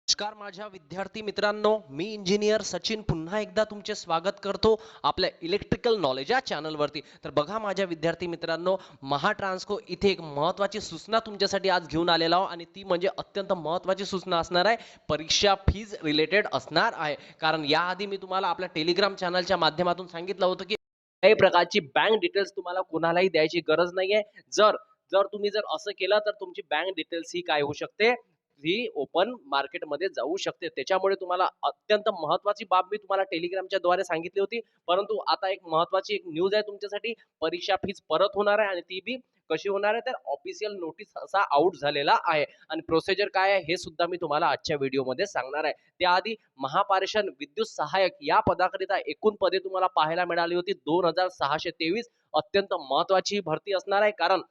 नमस्कार माझ्या विद्यार्थी मित्रांनो, मी इंजिनियर सचिन पुन्हा एकदा तुमचे स्वागत करतो आपल्या इलेक्ट्रिकल नॉलेज या चॅनलवरती. तर बघा माझ्या विद्यार्थी मित्रांनो, महाट्रान्सको इथे एक महत्त्वाची सूचना तुमच्यासाठी आज घेऊन आलेलो आहोत आणि ती म्हणजे अत्यंत महत्त्वाची सूचना असणार आहे. परीक्षा फीज रिलेटेड असणार आहे. कारण याआधी मी तुम्हाला आपल्या टेलिग्राम चॅनलच्या माध्यमातून सांगितलं होतं की काही प्रकारची बँक डिटेल्स तुम्हाला कोणालाही द्यायची गरज नाहीये. जर जर तुम्ही असं केलं तर तुमची बँक डिटेल्स ही काय होऊ शकते, ही ओपन मार्केटमध्ये जाऊ शकते. त्याच्यामुळे तुम्हाला अत्यंत महत्त्वाची बाब मी तुम्हाला टेलिग्रामच्या द्वारे सांगितली होती. परंतु आता एक महत्त्वाची एक न्यूज आहे तुमच्यासाठी. परीक्षा फीज परत होणार आहे आणि ती बी कशी होणार आहे, तर ऑफिशियल नोटीस असा आउट झालेला आहे आणि प्रोसिजर काय आहे हे सुद्धा मी तुम्हाला आजच्या व्हिडिओमध्ये सांगणार आहे. त्याआधी महापारेषण विद्युत सहाय्यक या पदाकरिता एकूण पदे तुम्हाला पाहायला मिळाली होती 2623. अत्यंत महत्त्वाची भरती असणार आहे. कारण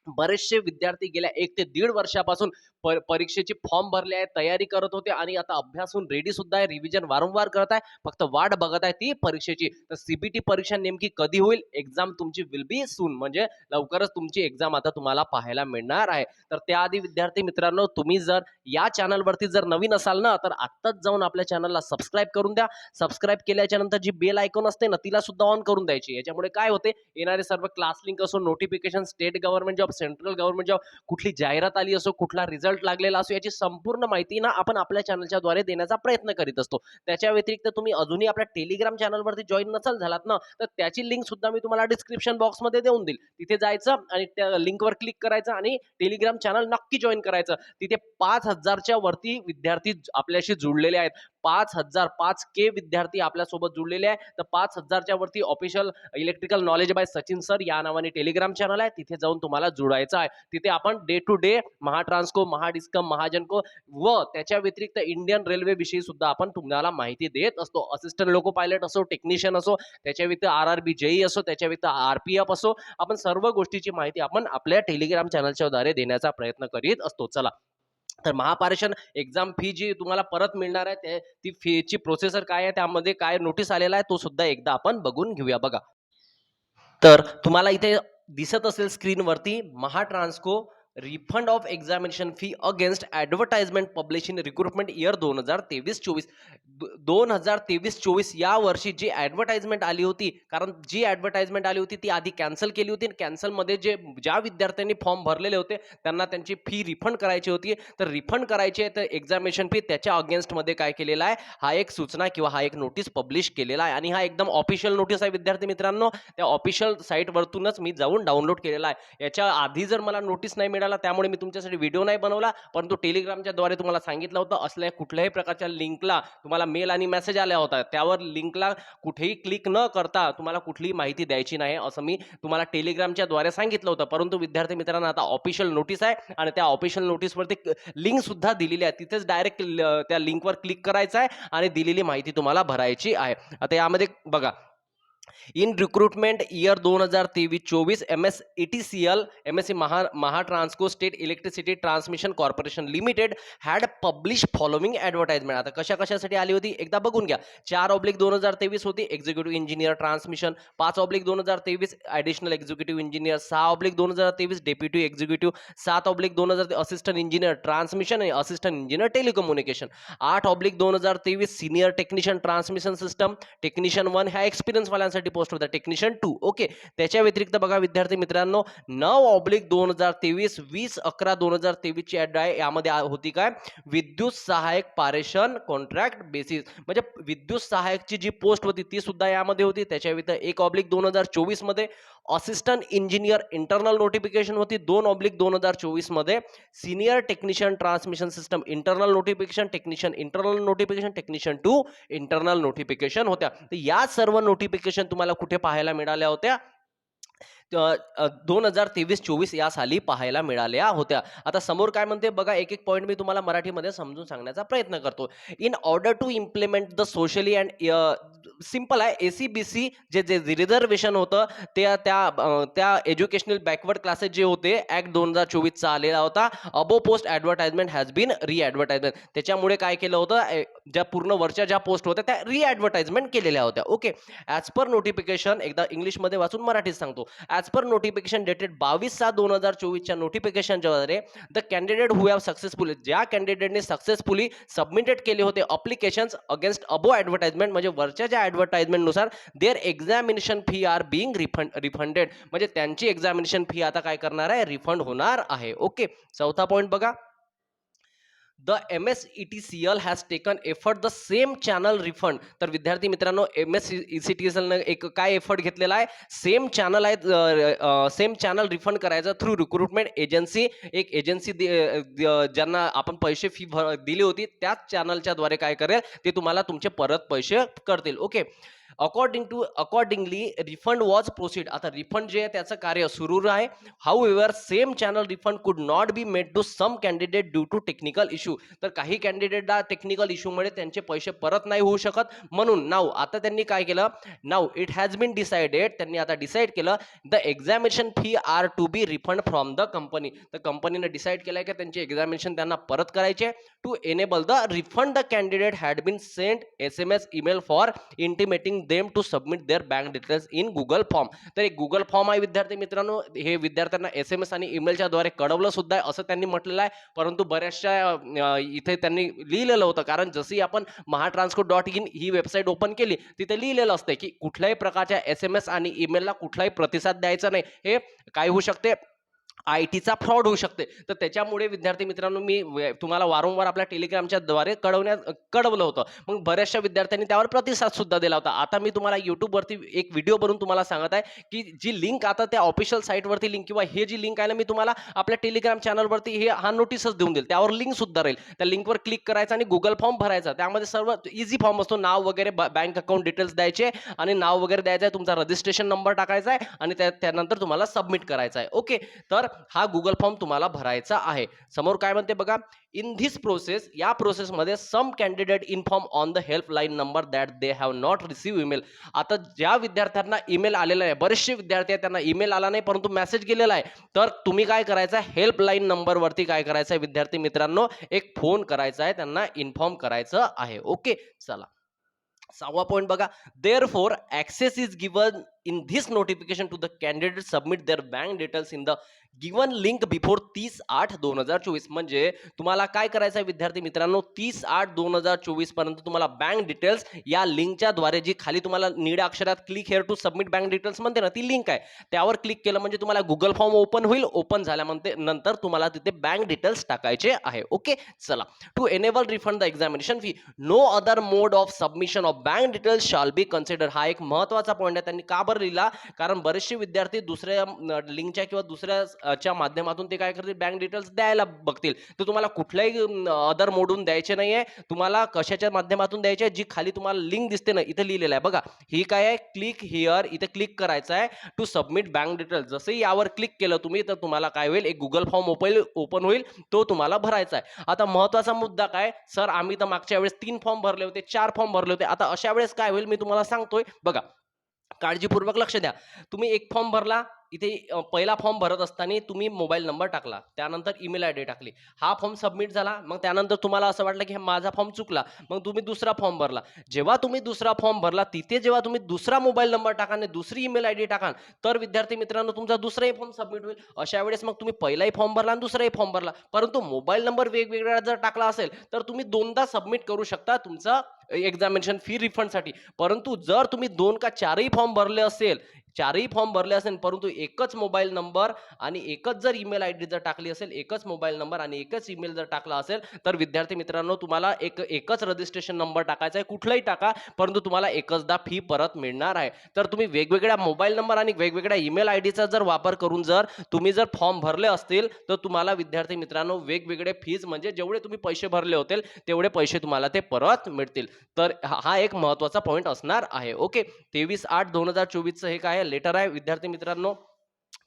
बरेचसे विद्यार्थी गेल्या 1 ते 1.5 वर्षापासून परीक्षेची फॉर्म भरले आहेत, तयारी करत होते आणि आता अभ्यासून रेडी सुद्धा आहे, रिव्हिजन वारंवार करत आहे, फक्त वाट बघत आहे ती परीक्षेची. तर सीबीटी परीक्षा नेमकी कधी होईल, एक्झाम तुमची विल बी सून, म्हणजे लवकरच तुमची एक्झाम आता तुम्हाला पाहायला मिळणार आहे. तर त्याआधी विद्यार्थी मित्रांनो, तुम्ही जर या चॅनलवरती जर नवीन असाल ना, तर आत्ताच जाऊन आपल्या चॅनलला सबस्क्राईब करून द्या. सबस्क्राईब केल्याच्या नंतर जी बेल आयकॉन असते ना, तिला सुद्धा ऑन करून द्यायची. याच्यामुळे काय होते, येणारे सर्व क्लास लिंक असो, notification, state government job, central government job, कुठली जाहिरात आली असो, कुठला रिझल्ट लागलेला असो, याची संपूर्ण माहिती ना आपण आपल्या चॅनलच्या द्वारे देण्याचा प्रयत्न करीत असतो. त्याच्या व्यतिरिक्त तुम्ही अजूनही आपल्या टेलिग्राम चॅनलवरती जॉईन नसाल झालात ना, तर त्याची लिंक सुद्धा मी तुम्हाला डिस्क्रिप्शन बॉक्समध्ये देऊन देईल. तिथे जायचं आणि त्या लिंकवर क्लिक करायचं आणि टेलिग्राम चॅनल नक्की जॉईन करायचं. तिथे 5,000च्या वरती विद्यार्थी आपल्याशी जुळलेले आहेत. 5,000 5K विद्यार्थी आपल्यासोबत जुळलेले आहेत. तर 5,000च्या वरती official electrical knowledge by Sachin sir या नावाने टेलिग्राम चॅनल आहे. तिथे जाऊन तुम्हाला जुळायचं आहे. तिथे आपण day to day Mahatransco, Mahadiscom, Mahagenco व त्याच्या व्यतिरिक्त इंडियन रेल्वे विषयी सुद्धा आपण तुम्हाला माहिती देत असतो. असिस्टंट लोको पायलट असो, टेक्निशियन असो, त्याच्या व्यतिरिक्त आरआरबी जेई असो, त्याच्या व्यतिरिक्त आरपीएफ असो, आपण सर्व गोष्टीची माहिती आपण आपल्या टेलिग्राम चॅनलच्या द्वारे देण्याचा प्रयत्न करीत असतो. चला, तर महापारेषण एक्झाम फी जी तुम्हाला परत मिळणार आहे, ती फीची प्रोसेसर काय आहे, त्यामध्ये काय नोटीस आलेला आहे, तो सुद्धा एकदा आपण बघून घेऊया. बघा, तर तुम्हाला इथे दिसत असेल स्क्रीनवरती, Mahatransco refund of examination fee against advertisement publish in recruitment year 2023-24. 2023-24 या वर्षी जी ऍडव्हर्टाइजमेंट आली होती, कारण जी ऍडव्हर्टाइजमेंट आली होती ती आधी कॅन्सल केली होती. कॅन्सलमध्ये ज्या विद्यार्थ्यांनी फॉर्म भरलेले होते त्यांना त्यांची फी रिफंड करायची होती. तर रिफंड करायची आहे, तर एक्झामिनेशन फी त्याच्या अगेन्स्टमध्ये काय केलेला आहे, हा एक सूचना किंवा हा एक नोटीस पब्लिश केलेला आहे आणि हा एकदम ऑफिशियल नोटीस आहे विद्यार्थी मित्रांनो. त्या ऑफिशियल साईटवरतूनच मी जाऊन डाउनलोड केलेला आहे. याच्या आधी जर मला नोटीस नाही मिळाला, त्यामुळे मी तुमच्यासाठी व्हिडिओ नाही बनवला, परंतु टेलिग्रामच्या द्वारे तुम्हाला सांगितलं होतं असल्या कुठल्याही प्रकारच्या लिंकला तुम्हाला मेल आणि मेसेज आला होता, त्यावर लिंकला कुठेही क्लिक न करता तुम्हाला कुठलीही माहिती द्यायची नाही असं मी तुम्हाला टेलिग्रामच्या द्वारे सांगितलं होतं. परंतु विद्यार्थी मित्रांनो, आता ऑफिशियल नोटीस आहे आणि त्या ऑफिशियल नोटीसवरती लिंक सुद्धा दिलेली आहे. तिथेच डायरेक्ट त्या लिंकवर क्लिक करायचं आहे आणि दिलेली माहिती तुम्हाला भरायची आहे. आता यामध्ये बघा, in recruitment year 2023-24 MSETCL MSc Mahatransco state electricity transmission corporation limited had publish following advertisement. आता कशा कशासाठी आली होती एकदा बघून घ्या. 4/2023 होती executive engineer transmission, 5/2023 additional executive engineer, 6/2023 deputy executive, 7/2023 assistant engineer transmission आणि assistant engineer telecommunication, 8/2023 senior technician transmission system technician 1 ह्या एक्सपिरियन्स वाल्यांसाठी पोस्ट होता, टेक्निशियन 2. ओके. त्याच्या व्यतिरिक्त बघा विद्यार्थी मित्रांनो, 9/2023 20/11/2023 ची ऍड आहे. यामध्ये होती काय, विद्युत सहायक पारेषण कॉन्ट्रॅक्ट बेसिस, म्हणजे विद्युत सहायकची जी पोस्ट होती ती सुद्धा यामध्ये होती. त्याच्या व्यतिरिक्त 1/2024 मध्ये असिस्टंट इंजिनियर इंटरनल नोटिफिकेशन होती. 2/2024 मध्ये senior technician transmission system internal notification, technician internal notification, technician 2 internal notification होत्या. तर या सर्व नोटिफिकेशन तुम्हाला कुठे पाहायला मिळाल्या होत्या, 2023-24 या साली पाहायला मिळाल्या होत्या. आता समोर काय म्हणते बघा, एक एक पॉईंट मी तुम्हाला मराठीमध्ये समजून सांगण्याचा प्रयत्न करतो. In order to implement the socially and simple आहे. एसीबीसी जे जे रिझर्वेशन होतं त्या एज्युकेशनल बॅकवर्ड क्लासेस जे होते ऍक्ट 2024 चा आलेला होता. अबो पोस्ट ऍडव्हर्टाइजमेंट हॅज बीन री-ऍडव्हर्टाइजमेंट. त्याच्यामुळे काय केलं होतं, ज्या पूर्ण वरच्या ज्या पोस्ट होत्या त्या री-ऍडव्हर्टाइजमेंट केलेल्या होत्या. ओके. ॲज पर नोटिफिकेशन, एकदा इंग्लिशमध्ये वाचून मराठीत सांगतो. ॲज पर नोटिफिकेशन डेटेड 22/7/2024 च्या नोटिफिकेशनच्या द्वारे the candidate who have successfully, ज्या कॅन्डिडेटने सक्सेसफुली सबमिटेड केले होते अप्लिकेशन्स अगेन्स्ट अबो ऍडव्हर्टाइजमेंट, म्हणजे वरच्या ज्या ऍडव्हर्टाइजमेंट नुसार their examination fee are being refunded, म्हणजे त्यांची एक्झामिनेशन फी आता काय करणार आहे, रिफंड होणार आहे. ओके. चौथा पॉईंट बघा. The MSETCL has taken effort the same channel refund. तर विद्यार्थी मित्रांनो, MSETCL ने एक काय एफर्ट घेतलेला आहे, सेम चॅनल आहे, सेम चॅनल रिफंड करायचं थ्रू रिक्रुटमेंट एजन्सी. एक एजन्सी ज्यांना आपण पैसे फी दिली होती त्याच चॅनलच्या द्वारे काय करेल, ते तुम्हाला तुमचे परत पैसे करतील. Okay. Accordingly refund was proceed. आता रिफंड जे आहे त्याचं कार्य सुरू आहे. However same channel refund could not be made to some candidate due to technical issue. तर काही कॅन्डिडेटला टेक्निकल इश्यूमुळे त्यांचे पैसे परत नाही होऊ शकत. म्हणून नाव आता त्यांनी काय केलं, now it has been decided, त्यांनी आता डिसाईड केलं, the examination fee are to be refund from the company. तर कंपनीने डिसाईड केलंय की त्यांचे एक्झामिनेशन त्यांना परत करायचे. To enable the refund the candidate had been sent SMS email for intimating them to submit their bank details in Google form. तर एक गुगल फॉर्म आहे विद्यार्थी मित्रांनो, हे विद्यार्थ्यांना SMS आणि ईमेलच्या द्वारे कळवलं सुद्धा आहे असं त्यांनी म्हटलेलं आहे. परंतु बऱ्याचशा इथे त्यांनी लिहिलेलं होतं, कारण जशी आपण महाट्रान्सको.in ही वेबसाईट ओपन केली तिथे लिहिलेलं असतं की कुठल्याही प्रकारच्या SMS आणि ईमेलला कुठलाही प्रतिसाद द्यायचा नाही. हे काय होऊ शकते, IT चा फ्रॉड होऊ शकते. तर त्याच्यामुळे विद्यार्थी मित्रांनो, मी तुम्हाला वारंवार आपल्या टेलिग्रामच्या द्वारे कळवलं होतं. मग बऱ्याचशा विद्यार्थ्यांनी त्यावर प्रतिसाद सुद्धा दिला होता. आता मी तुम्हाला युट्यूबवरती एक व्हिडिओ बनवून तुम्हाला सांगत आहे की जी लिंक आता त्या ऑफिशियल साईटवरती लिंक, किंवा हे जी लिंक आहे ना, मी तुम्हाला आपल्या टेलिग्राम चॅनलवरती हा नोटीसच देऊन देईल. त्यावर लिंक सुद्धा राहील. त्या लिंकवर क्लिक करायचं आणि गुगल फॉर्म भरायचा. त्यामध्ये सर्व इझी फॉर्म असतो. नाव वगैरे, बँक अकाउंट डिटेल्स द्यायचे आणि नाव वगैरे द्यायचं आहे, तुमचा रजिस्ट्रेशन नंबर टाकायचा आहे आणि त्यानंतर तुम्हाला सबमिट करायचा आहे. ओके. तर हा गुगल फॉर्म तुम्हाला भरायचा आहे. समोर काय म्हणते बघा, इन धिस प्रोसेस, या प्रोसेसमध्ये some candidate inform on the helpline number that they have not receive email. आता ज्या विद्यार्थ्यांना ईमेल आलेला आहे, बरेचसे विद्यार्थी आहेत त्यांना ईमेल आला नाही परंतु मेसेज गेलेला आहे, तर तुम्ही काय करायचं, हेल्पलाईन नंबरवरती काय करायचं आहे विद्यार्थी मित्रांनो, एक फोन करायचा आहे, त्यांना इन्फॉर्म करायचं आहे. ओके. चला, 6वा पॉइंट बघा. Therefore access is given in this notification to the candidate submit their bank details in the given link before 30/8/2024. म्हणजे तुम्हाला काय करायचं आहे विद्यार्थी मित्रांनो, 30/8/2024 पर्यंत तुम्हाला बँक डिटेल्स या लिंकच्या द्वारे, जी खाली तुम्हाला निळ्या अक्षरात click here to submit bank details म्हणते ना, ती लिंक आहे, त्यावर क्लिक केलं म्हणजे तुम्हाला गुगल फॉर्म ओपन होईल. ओपन झाल्यानंतर नंतर तुम्हाला तिथे बँक डिटेल्स टाकायचे आहे. ओके. चला, to enable refund the examination fee, no other mode of submission of bank details shall be consider. हा एक महत्वाचा पॉईंट आहे. त्यांनी का लिहिला, कारण बरेचसे विद्यार्थी दुसऱ्या लिंकच्या किंवा दुसऱ्याच्या माध्यमातून ते काय करतील, बँक डिटेल्स द्यायला बघतील. तर तुम्हाला कुठल्याही अदर मोडून द्यायचे नाहीये. तुम्हाला कशाच्या माध्यमातून द्यायचे, जी खाली तुम्हाला लिंक दिसते ना, इथे लिहिलेलं आहे बघा, ही काय आहे, क्लिक हिअर, इथे क्लिक करायचं आहे टू सबमिट बँक डिटेल्स. जसं यावर क्लिक केलं तुम्ही, तर तुम्हाला काय होईल, एक गुगल फॉर्म ओपन होईल, तो तुम्हाला भरायचा आहे. आता महत्वाचा मुद्दा काय, सर आम्ही तर मागच्या वेळेस 3 फॉर्म भरले होते, 4 फॉर्म भरले होते, आता अशा वेळेस काय होईल मी तुम्हाला सांगतोय बघा, काळजीपूर्वक लक्ष द्या. तुम्ही एक फॉर्म भरला, इथे पहिला फॉर्म भरत असताना तुम्ही मोबाईल नंबर टाकला, त्यानंतर ईमेल आयडी टाकली, हा फॉर्म सबमिट झाला. मग त्यानंतर तुम्हाला असं वाटलं की माझा फॉर्म चुकला, मग तुम्ही दुसरा फॉर्म भरला. जेव्हा तुम्ही दुसरा फॉर्म भरला, तिथे जेव्हा तुम्ही दुसरा मोबाईल नंबर टाका आणि दुसरी ईमेल आयडी टाका, तर विद्यार्थी मित्रांनो तुमचा दुसराही फॉर्म सबमिट होईल. अशा वेळेस मग तुम्ही पहिलाही फॉर्म भरला आणि दुसराही फॉर्म भरला, परंतु मोबाईल नंबर वेगवेगळा जर टाकला असेल तर तुम्ही दोनदा सबमिट करू शकता तुमचा एक्झामिनेशन फी रिफंडसाठी. परंतु जर तुम्ही 2 का 4ही फॉर्म भरले असेल, परंतु एकच मोबाईल नंबर आणि एकच जर ईमेल आयडी जर टाकली असेल, एकच मोबाईल नंबर आणि एकच ईमेल जर टाकला असेल, तर विद्यार्थी मित्रांनो तुम्हाला एकच रजिस्ट्रेशन नंबर टाकायचा आहे, कुठलाही टाका, परंतु तुम्हाला एकचदा फी परत मिळणार आहे. तर तुम्ही वेगवेगळ्या मोबाईल नंबर आणि वेगवेगळ्या ईमेल आयडीचा जर वापर करून जर तुम्ही फॉर्म भरले असतील, तर तुम्हाला विद्यार्थी मित्रांनो वेगवेगळे फीज, म्हणजे जेवढे तुम्ही पैसे भरले होते तेवढे पैसे तुम्हाला ते परत मिळतील. तर हा एक महत्वाचा पॉइंट असणार आहे. ओके. 23/8/2024 हे काय लेटर आहे विद्यार्थी मित्रांनो,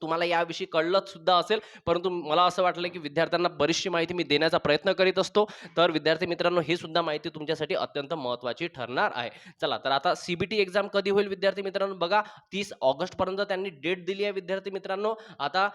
तुम्हाला याविषयी कळलंच सुद्धा असेल, परंतु मला असं वाटलं की विद्यार्थ्यांना बरीचशी माहिती मी देण्याचा प्रयत्न करीत असतो. तर विद्यार्थी मित्रांनो, ही सुद्धा माहिती तुमच्यासाठी अत्यंत महत्त्वाची ठरणार आहे. चला, तर आता सीबीटी एक्झाम कधी होईल विद्यार्थी मित्रांनो? बघा, 30 ऑगस्टपर्यंत त्यांनी डेट दिली आहे विद्यार्थी मित्रांनो. आता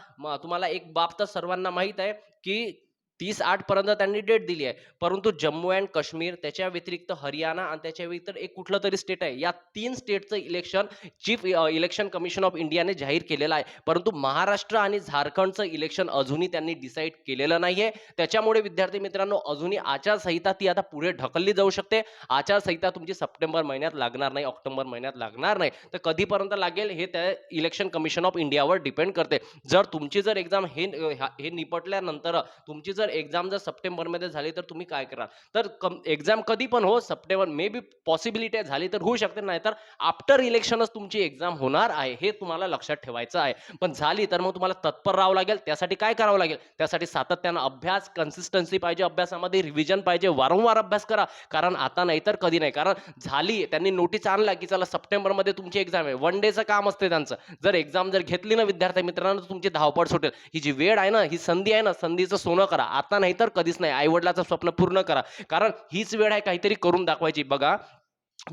तुम्हाला एक बाब तर सर्वांना माहीत आहे की 30/8 पर्यंत त्यांनी डेट दिली आहे. परंतु जम्मू अँड काश्मीर, त्याच्या व्यतिरिक्त हरियाणा आणि त्याच्या व्यतिरिक्त एक कुठलं तरी स्टेट आहे. या 3 स्टेटचं election chief election commission of इंडियाने जाहीर केलेलं आहे. परंतु महाराष्ट्र आणि झारखंडचं इलेक्शन अजूनही त्यांनी डिसाईड केलेलं नाहीये. त्याच्यामुळे विद्यार्थी मित्रांनो, अजूनही आचारसंहिता ती आता पुढे ढकलली जाऊ शकते. आचारसंहिता तुमची सप्टेंबर महिन्यात लागणार नाही, ऑक्टोबर महिन्यात लागणार नाही. तर कधीपर्यंत लागेल हे त्या इलेक्शन कमिशन ऑफ इंडियावर डिपेंड करते. जर तुमची जर एक्झाम हे निपटल्यानंतर तुमची जर एक्झाम जर सप्टेंबरमध्ये झाली तर तुम्ही काय कराल? तर एक्झाम कधी पण हो, सप्टेंबर मे बी पॉसिबिलिटी झाली तर होऊ शकते, नाहीतर आफ्टर इलेक्शनच तुमची एक्झाम होणार आहे, हे तुम्हाला लक्षात ठेवायचं आहे. पण झाली तर मग तुम्हाला तत्पर राहावं लागेल. त्यासाठी काय करावं लागेल? त्यासाठी सातत्यानं अभ्यास, कन्सिस्टन्सी पाहिजे अभ्यासामध्ये, रिव्हिजन पाहिजे, वारंवार अभ्यास करा. कारण आता नाही तर कधी नाही. कारण झाली, त्यांनी नोटीस आणला की चला सप्टेंबरमध्ये तुमची एक्झाम आहे. 1 डेचं काम असते त्यांचं. जर एक्झाम जर घेतली ना विद्यार्थी मित्रांनो, तुमची धावपळ सुटेल. ही जी वेळ आहे ना, ही संधी आहे ना, संधीचं सोनं करा. आता नाही तर कधीच नाही. आई-वडिलाचं स्वप्न पूर्ण करा. कारण हीच वेळ आहे काहीतरी करून दाखवायची. बघा,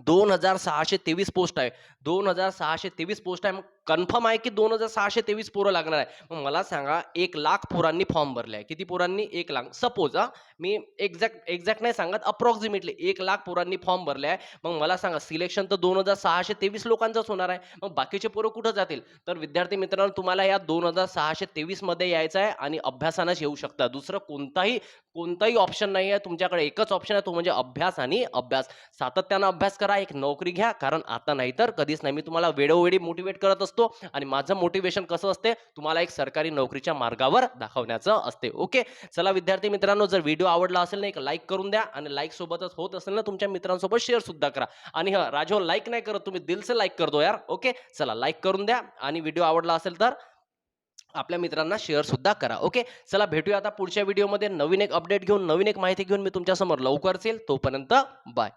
2623 पोस्ट आहे. 2623 पोस्ट आहे. मग कन्फर्म आहे की 2623 पोरं लागणार आहे. मग मला सांगा, 1,00,000 पोरांनी फॉर्म भरले आहे. किती पोरांनी? 1,00,000. सपोज मी एक्झॅक्ट नाही सांगत, अप्रॉक्सिमेटली 1,00,000 पोरांनी फॉर्म भरले आहे. मग मला सांगा, सिलेक्शन तर 2623 लोकांचंच होणार आहे. मग बाकीचे पोरं कुठं जातील? तर विद्यार्थी मित्रांनो, तुम्हाला या 2623 मध्ये यायचं आहे आणि अभ्यासानंच येऊ शकता. दुसरं कोणताही ऑप्शन नाही आहे तुमच्याकडे. एकच ऑप्शन आहे, तो म्हणजे अभ्यास आणि अभ्यास. सातत्यानं अभ्यास करा, एक नोकरी घ्या. कारण आता नाही तर कधीच नाही. मी तुम्हाला वेळोवेळी मोटिवेट करत असतो आणि माझं मोटिवेशन कसं असते, तुम्हाला एक सरकारी नोकरीच्या मार्गावर दाखवण्याचं असते. ओके, चला विद्यार्थी मित्रांनो, जर व्हिडिओ आवडला असेल ना, एक लाईक करून द्या आणि लाईक सोबतच होत असेल ना, तुमच्या मित्रांसोबत शेअर सुद्धा करा. आणि राजो, लाईक नाही करत तुम्ही, दिल से लाईक कर दो यार. ओके, चला लाईक करून द्या आणि व्हिडिओ आवडला असेल तर आपल्या मित्रांना शेअर सुद्धा करा. ओके, चला भेटूया आता पुढच्या व्हिडिओमध्ये नवीन एक अपडेट घेऊन, नवीन एक माहिती घेऊन मी तुमच्या समोर लवकरच येईल. तोपर्यंत बाय.